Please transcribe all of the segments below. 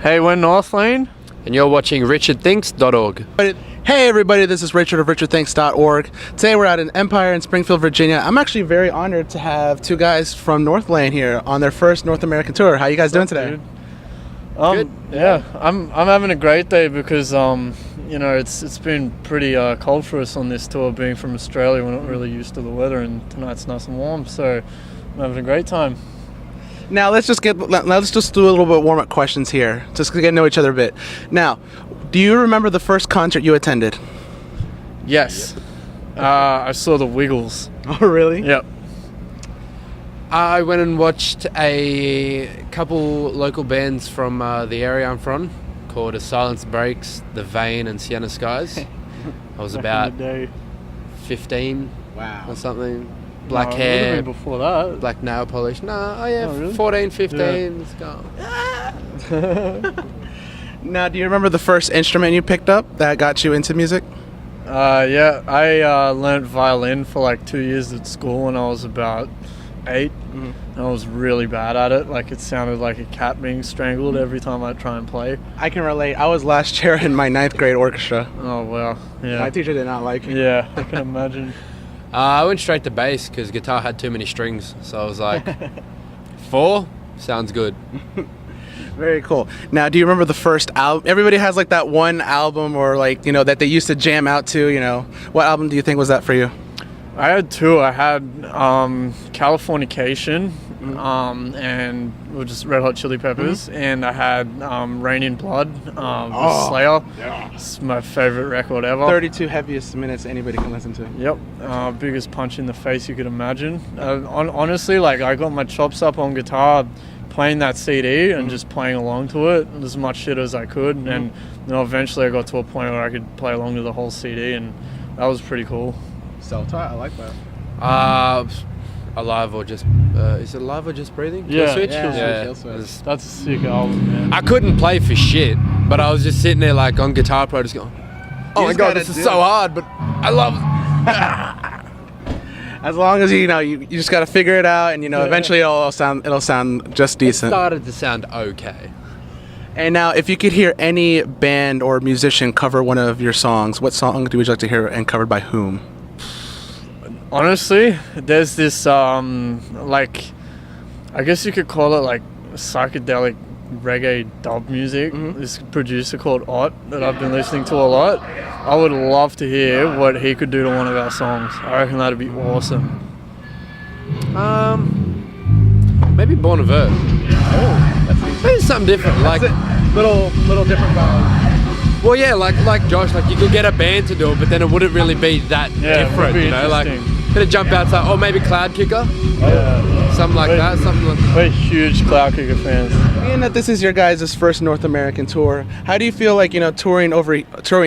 Hey, we're Northlane. And you're watching richardthinks.org. Hey everybody, this is Richard of richardthinks.org. Today we're at an Empire in Springfield, Virginia. I'm actually very honored to have two guys from Northlane here on their first North American tour. How you guys doing today? Good. Yeah, I'm having a great day because you know it's been pretty cold for us on this tour. Being from Australia, we're not really used to the weather, and tonight's nice and warm, so I'm having a great time. Now let's just do a little bit warm up questions here, just to get to know each other a bit. Now, do you remember the first concert you attended? Yes. I saw the Wiggles. Oh really? Yep. I went and watched a couple local bands from the area I'm from called A Silence Breaks, The Vein and Sienna Skies. I was about 15 or something. Black hair. Before that. Black nail polish. Really? 14, 15. Yeah. Let's go. Now, do you remember the first instrument you picked up that got you into music? Yeah, I learned violin for like 2 years at school when I was about 8. And I was really bad at it. Like, it sounded like a cat being strangled every time I try and play. I can relate. I was last chair in my 9th grade orchestra. Oh wow. Yeah. My teacher did not like me. Yeah, I can imagine. I went straight to bass because guitar had too many strings. So I was like, 4? Sounds good. Very cool. Now, do you remember the first album? Everybody has like that one album or like, you know, that they used to jam out to, you know. What album do you think was that for you? I had 2. I had Californication, and just Red Hot Chili Peppers, and I had Rain in Blood, with Slayer. Yeah. It's my favorite record ever. 32 heaviest minutes anybody can listen to. Yep. Biggest punch in the face you could imagine. Honestly, like, I got my chops up on guitar playing that CD and just playing along to it as much shit as I could, and you know, eventually I got to a point where I could play along to the whole CD, and that was pretty cool. Self-taught, I like that. Alive or just is it Alive or Just Breathing? Yeah, Kill Switch? Kill Switch. That's a sick album, man. I couldn't play for shit, but I was just sitting there like on Guitar Pro just going, oh my god, this is so hard, but I love it. As long as you know, you just got to figure it out, and you know, eventually it'll sound just decent. It started to sound okay. And now, if you could hear any band or musician cover one of your songs, what song would you like to hear and covered by whom? Honestly, there's this like, I guess you could call it like psychedelic reggae dub music. This producer called Ott that I've been listening to a lot. I would love to hear what he could do to one of our songs. I reckon that'd be awesome. Maybe Bon Iver. Maybe something different, like little different vibe. Well, yeah, like Josh, like you could get a band to do it, but then it wouldn't really be that different, be you know, like could have jumped outside, or maybe Cloud Kicker, something like that, We're huge Cloud Kicker fans. Being that this is your guys' first North American tour, how do you feel like, you know, touring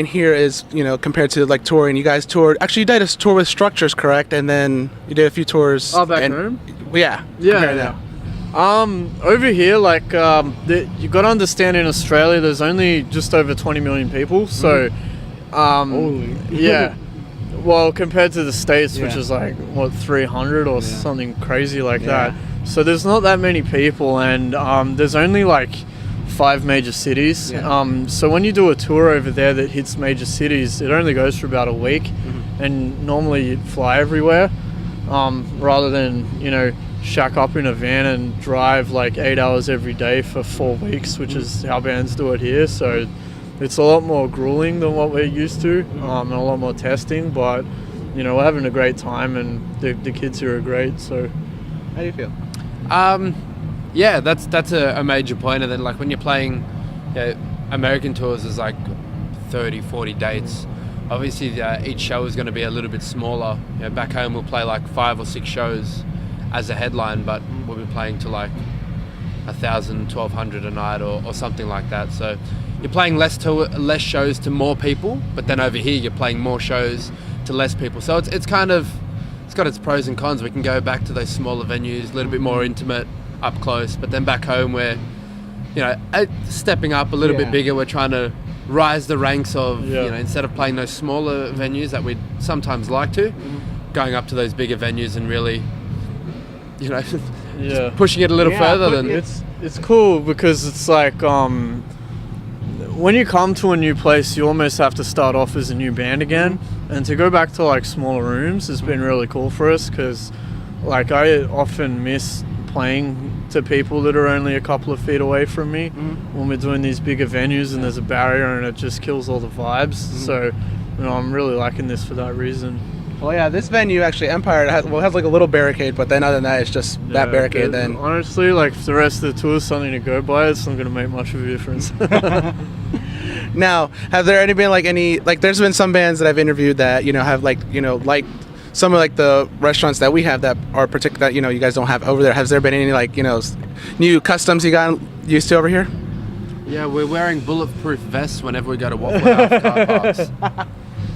here is, you know, compared to like touring? You guys toured. Actually, you did a tour with Structures, correct? And then you did a few tours. Oh, back home. Yeah. Over here, like, you got to understand, in Australia, there's only just over 20 million people, so, yeah. Well, compared to the States, which is like, what, 300 or something crazy like that. So there's not that many people, and there's only like 5 major cities. So when you do a tour over there that hits major cities, it only goes for about a week, and normally you'd fly everywhere, rather than, you know, shack up in a van and drive like 8 hours every day for 4 weeks, which is how bands do it here. So it's a lot more grueling than what we're used to, and a lot more testing, but you know, we're having a great time, and the kids here are great. So how do you feel? Yeah, that's a major point. And then like when you're playing American tours, there's like 30, 40 dates. Obviously each show is going to be a little bit smaller. You know, back home we'll play like 5 or 6 shows as a headline, but we'll be playing to like 1,000, 1,200 a night or something like that. So you're playing less shows to more people, but then over here you're playing more shows to less people. So it's kind of, it's got its pros and cons. We can go back to those smaller venues, a little bit more intimate, up close, but then back home we're, you know, stepping up a little bit bigger. We're trying to rise the ranks of, you know, instead of playing those smaller venues that we'd sometimes like to, going up to those bigger venues and really, you know, just pushing it a little further than... It's cool because it's like, when you come to a new place, you almost have to start off as a new band again. And to go back to like smaller rooms has been really cool for us, because like I often miss playing to people that are only a couple of feet away from me when we're doing these bigger venues and there's a barrier and it just kills all the vibes. So, I'm really liking this for that reason. Well, yeah, this venue actually, Empire, has like a little barricade, but then other than that, it's just that barricade. Then honestly, like if the rest of the tour is something to go by, it's not going to make much of a difference. Now, have there there's been some bands that I've interviewed that have like some of like the restaurants that we have that are particular that you guys don't have over there. Has there been any like new customs you got used to over here? Yeah, we're wearing bulletproof vests whenever we go to Waffle House car parks.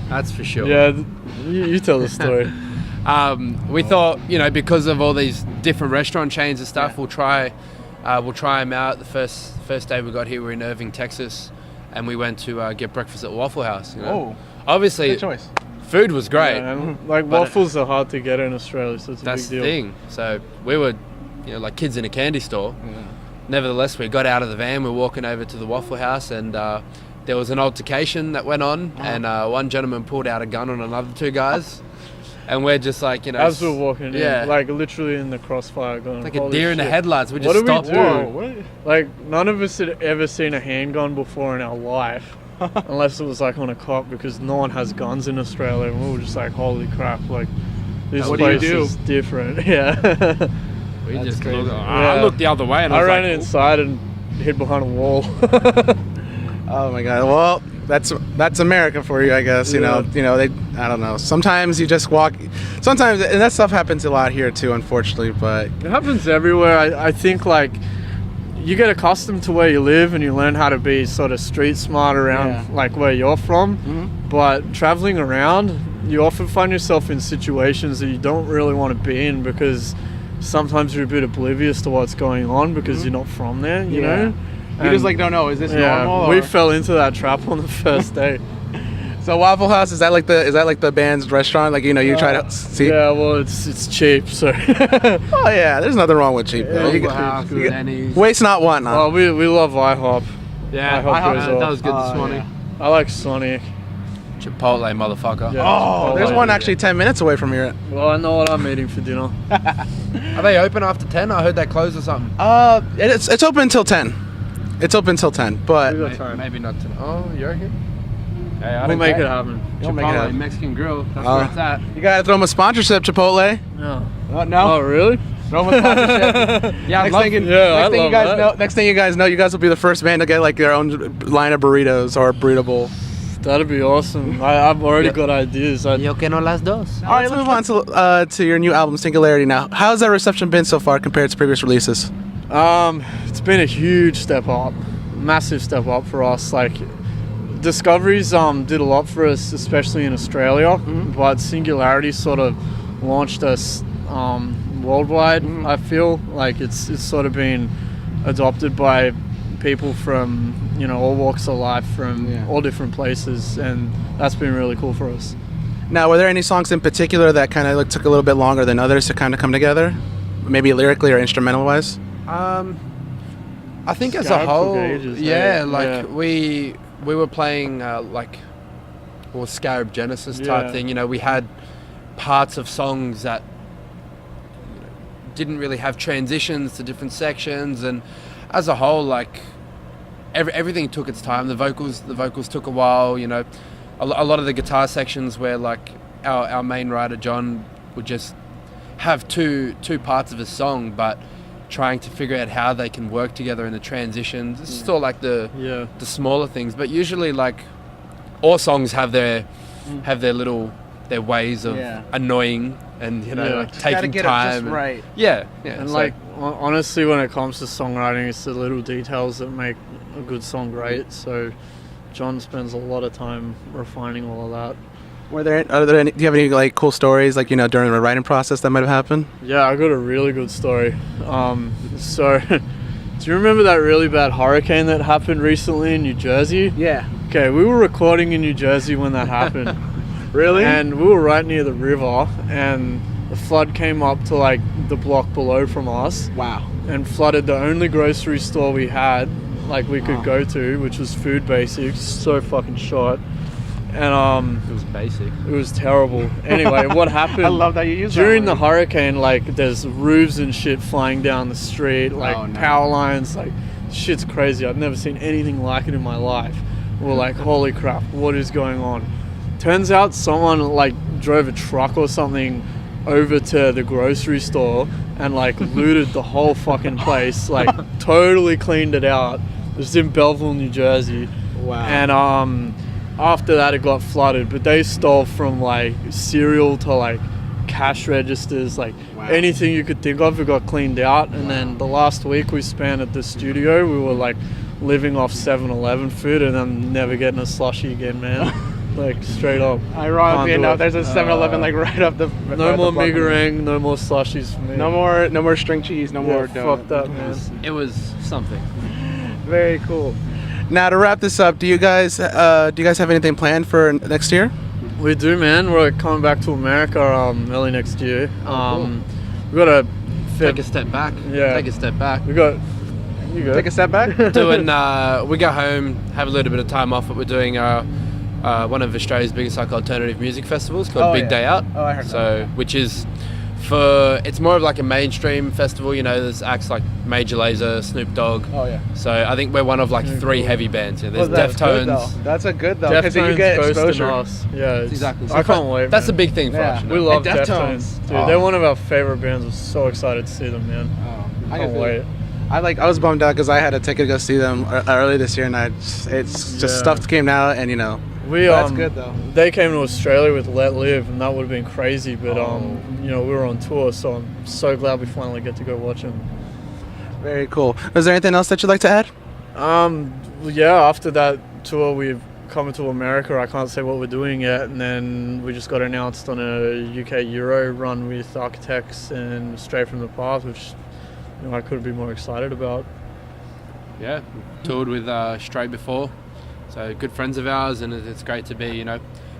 That's for sure. Yeah, you tell the story. We thought, because of all these different restaurant chains and stuff, we'll try them out. The first day we got here, we were in Irving, Texas, and we went to get breakfast at Waffle House. Oh, obviously, good choice. Food was great. Yeah, and like waffles are hard to get in Australia, so it's a big deal. That's the thing. So we were, like kids in a candy store. Yeah. Nevertheless, we got out of the van. We were walking over to the Waffle House, and there was an altercation that went on, and one gentleman pulled out a gun on another two guys, and we're just like, as we're walking in, like literally in the crossfire, going like a deer in the headlights. We just what stopped. Do we do? Like none of us had ever seen a handgun before in our life. Unless it was like on a cop, because no one has guns in Australia, and we were just like, holy crap, like this place is different. Yeah. We just looked, I looked the other way and I ran inside and hid behind a wall. Oh my god. Well, that's America for you, I guess. They I don't know. Sometimes you just walk, and that stuff happens a lot here too, unfortunately, but it happens everywhere. I think like you get accustomed to where you live and you learn how to be sort of street smart around like where you're from. But traveling around, you often find yourself in situations that you don't really want to be in, because sometimes you're a bit oblivious to what's going on because you're not from there, you know? You just like don't know, is this normal? We fell into that trap on the first day. So Waffle House, is that like the band's restaurant? Like, you try to see? Yeah, well, it's cheap, so. Oh yeah, there's nothing wrong with cheap though. Waste not, want not. Oh, we love IHOP. Yeah, IHOP that was good this morning. Yeah. I like Sonic. Chipotle, motherfucker. Yeah, Chipotle. There's one actually 10 minutes away from here. Well, I know what I'm eating for dinner. Are they open after 10? I heard they closed or something. It's open until 10. It's open until 10, but maybe not 10. Oh, you're here? Hey, we'll make it happen. Chipotle, Mexican grill. That's where it's at. You gotta throw them a sponsorship, Chipotle. No. No? Oh, really? Throw them a sponsorship. Next thing you guys know, you guys will be the first band to get like their own line of burritos or burritable. That'd be awesome. I've already got ideas. Yo que no las dos. All right, let's move on to your new album, Singularity. Now, how's that reception been so far compared to previous releases? It's been a huge step up, massive step up for us. Like, Discoveries did a lot for us, especially in Australia, but Singularity sort of launched us worldwide. I feel like it's sort of been adopted by people from all walks of life, from all different places, and that's been really cool for us. Now, were there any songs in particular that kind of took a little bit longer than others to kind of come together, maybe lyrically or instrumental wise? I think as a whole, we were playing Scarab Genesis type thing. We had parts of songs that didn't really have transitions to different sections, and as a whole, like everything took its time. The vocals took a while. A lot of the guitar sections where like our main writer John would just have two parts of a song, but trying to figure out how they can work together in the transitions. It's still like the smaller things, but usually like all songs have their ways of annoying and like taking time. Right. And like honestly, when it comes to songwriting, it's the little details that make a good song great. So John spends a lot of time refining all of that. Are there any? Do you have any like cool stories like during the writing process that might have happened? Yeah, I got a really good story. So do you remember that really bad hurricane that happened recently in New Jersey? Yeah. Okay, we were recording in New Jersey when that happened. Really? And we were right near the river, and the flood came up to like the block below from us. Wow. And flooded the only grocery store we had. like we could go to, which was Food Basics. So fucking short. And It was basic. it was terrible. Anyway, what happened? I love that you use during that the word. hurricane. Like, there's roofs and shit flying down the street, like Oh, no. power lines. Like, shit's crazy. I've never seen anything like it in my life. We're like, holy crap, what is going on? Turns out someone like drove a truck or something over to the grocery store and like looted the whole fucking place. Like, totally cleaned it out. It was in Belleville, New Jersey. Wow. And after that, it got flooded, but they stole from like cereal to like cash registers, like Wow. anything you could think of. It got cleaned out. And then the last week we spent at the studio, we were like living off 7-Eleven food, and I'm never getting a slushie again, man. Like, straight up. Ironically Can't do enough, it. there's a 7-Eleven like right up the. No more Megarang, no more slushies for me. No more string cheese. No more. Fuck that, man. It was something. Very cool. Now to wrap this up, do you guys have anything planned for next year? We do, man. We're coming back to America early next year. We got a Take a step back. Yeah. Take a step back. We got. You go. Take a step back. Doing. We go home, have a little bit of time off, but we're doing one of Australia's biggest like alternative music festivals called Big Day Out. Oh, I heard So, which is it's more of like a mainstream festival. You know, there's acts like Major Lazer, Snoop Dogg. Oh yeah. So I think we're one of like 3 cool. heavy bands. Yeah, there's That's good, Deftones. though. That's a good though, because you Deftones, get Ghost and exposure. Us. Yeah, it's, Exactly. I can't wait. That's man. a big thing for Yeah. us. You know? We love And Deftones. Deftones. Dude, Oh. they're one of our favorite bands. We're so excited to see them, man. Oh, I can't wait. I was bummed out because I had a ticket to go see them early this year, and it's just stuff came out, and that's good though. They came to Australia with Let Live, and that would have been crazy. But Oh. we were on tour, so I'm so glad we finally get to go watch them. Very cool. Is there anything else that you'd like to add? Yeah. After that tour, we've come to America. I can't say what we're doing yet, and then we just got announced on a UK Euro run with Architects and Straight from the Path, which I couldn't be more excited about. Yeah, toured with Stray before, so good friends of ours, and it's great to be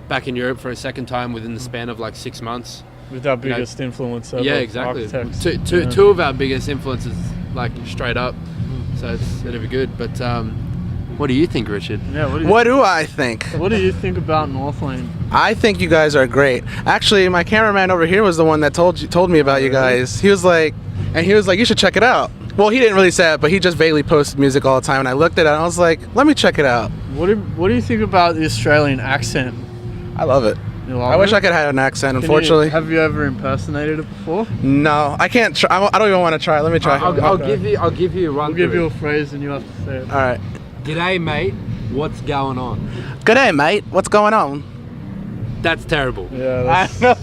back in Europe for a second time within the span of like 6 months. With our biggest influence ever. Yeah, exactly. Architects. Two of our biggest influences, like straight up. So it'll be good. But what do you think, Richard? Yeah. What do I think? What do you think about Northlane? I think you guys are great. Actually, my cameraman over here was the one that told me about you guys. He was like, you should check it out. Well, he didn't really say it, but he just vaguely posted music all the time, and I looked at it and I was like, let me check it out. What do you think about the Australian accent? I love it. You love I wish it? I could have an accent, Can unfortunately. have you ever impersonated it before? No, I can't try. I don't even want to try. Let me try. I'll give you a run. I'll give you a phrase and you have to say it. All right. G'day, mate. What's going on? G'day, mate. What's going on? That's terrible. Yeah, I that's, know.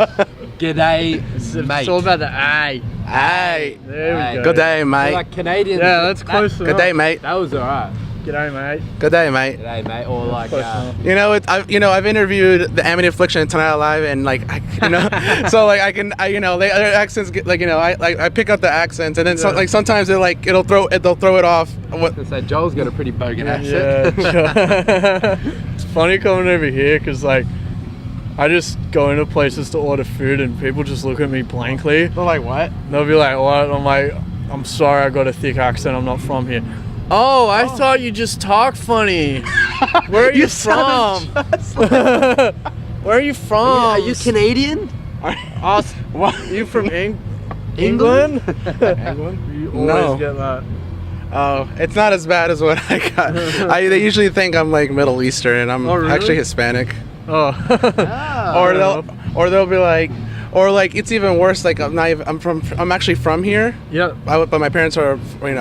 G'day, it's mate. all about the A. Hey. There Hey. we go. Good day, You're mate. like Canadian. Yeah, that's close Good enough. day, mate. That was alright. G'day, mate. Good day, mate. G'day, mate. Or like, Close enough. I've interviewed the Amity Affliction and Tonight Alive, and so like their accents get I pick up the accents, and then sometimes they'll throw it off. What? I said, Joel's got a pretty bogan accent. Yeah. It's funny coming over here because I just go into places to order food and people just look at me blankly. They're like, what? They'll be like, what? I'm like, I'm sorry, I got a thick accent. I'm not from here. Oh, I thought you just talk funny. Where are you from? Where are you from? Are you Canadian? What? You from England? England? You always No. get that. Oh, it's not as bad as what I got. They usually think I'm like Middle Eastern, and I'm Oh, really? actually Hispanic. Oh. Or they'll be like, it's even worse. Like I'm actually from here. Yep. But my parents are,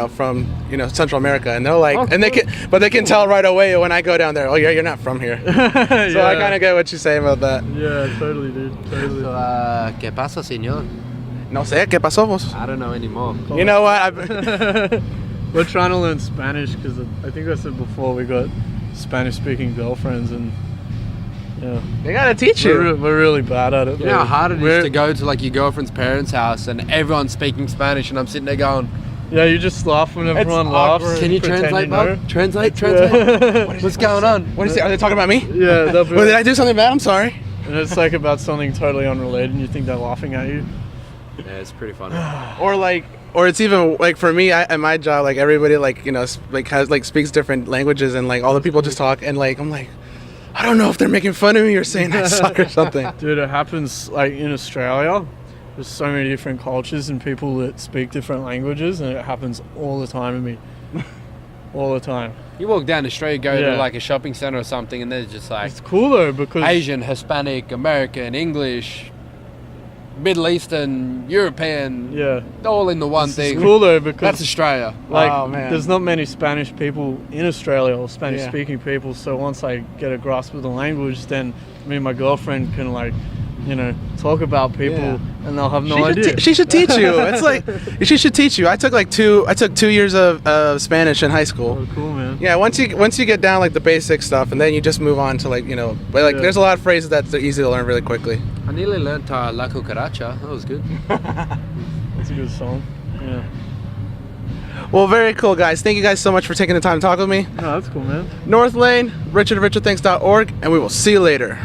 from Central America, and they're like, Oh, and they cool. can tell right away when I go down there. Oh, you're not from here. So I kind of get what you say about that. Yeah, totally, dude. Totally. ¿Qué pasa, señor? No sé qué pasó vos. I don't know anymore. You know what? We're trying to learn Spanish because I think I said before we got Spanish-speaking girlfriends, and They gotta teach you. we're really bad at it. You know how hard it is to go to like your girlfriend's parents' house and everyone's speaking Spanish, and I'm sitting there going, Yeah, you just laugh when everyone laughs. awkward. "Can you pretend translate, know. bub? Translate." Yeah. What's going on? What is it? Are they talking about me? Yeah, they'll be Well, did I do something bad? I'm sorry. and it's like about something totally unrelated, and you think they're laughing at you. Yeah, it's pretty funny. Or like or it's even like for me at my job, like everybody like like has like speaks different languages, and like all the people just talk, and like I'm like, I don't know if they're making fun of me or saying I suck or something. Dude, it happens like in Australia. There's so many different cultures and people that speak different languages, and it happens all the time to me. All the time. You walk down the street, go to like a shopping center or something, and there's just like it's cool though because Asian, Hispanic, American, English, Middle Eastern, European, all in the one thing. It's cool though because that's Australia. Like, there's not many Spanish people in Australia or Spanish-speaking people. So once I get a grasp of the language, then me and my girlfriend can like, talk about people, and they'll have no idea. She should teach you. It's like she should teach you. I took 2 years of Spanish in high school. Oh, cool, man. Yeah, once you get down like the basic stuff, and then you just move on to like but like there's a lot of phrases that's easy to learn really quickly. I nearly learned La Cucaracha. That was good. That's a good song. Yeah. Well, very cool, guys. Thank you guys so much for taking the time to talk with me. No, that's cool, man. Northlane, richardthanks.org, and we will see you later.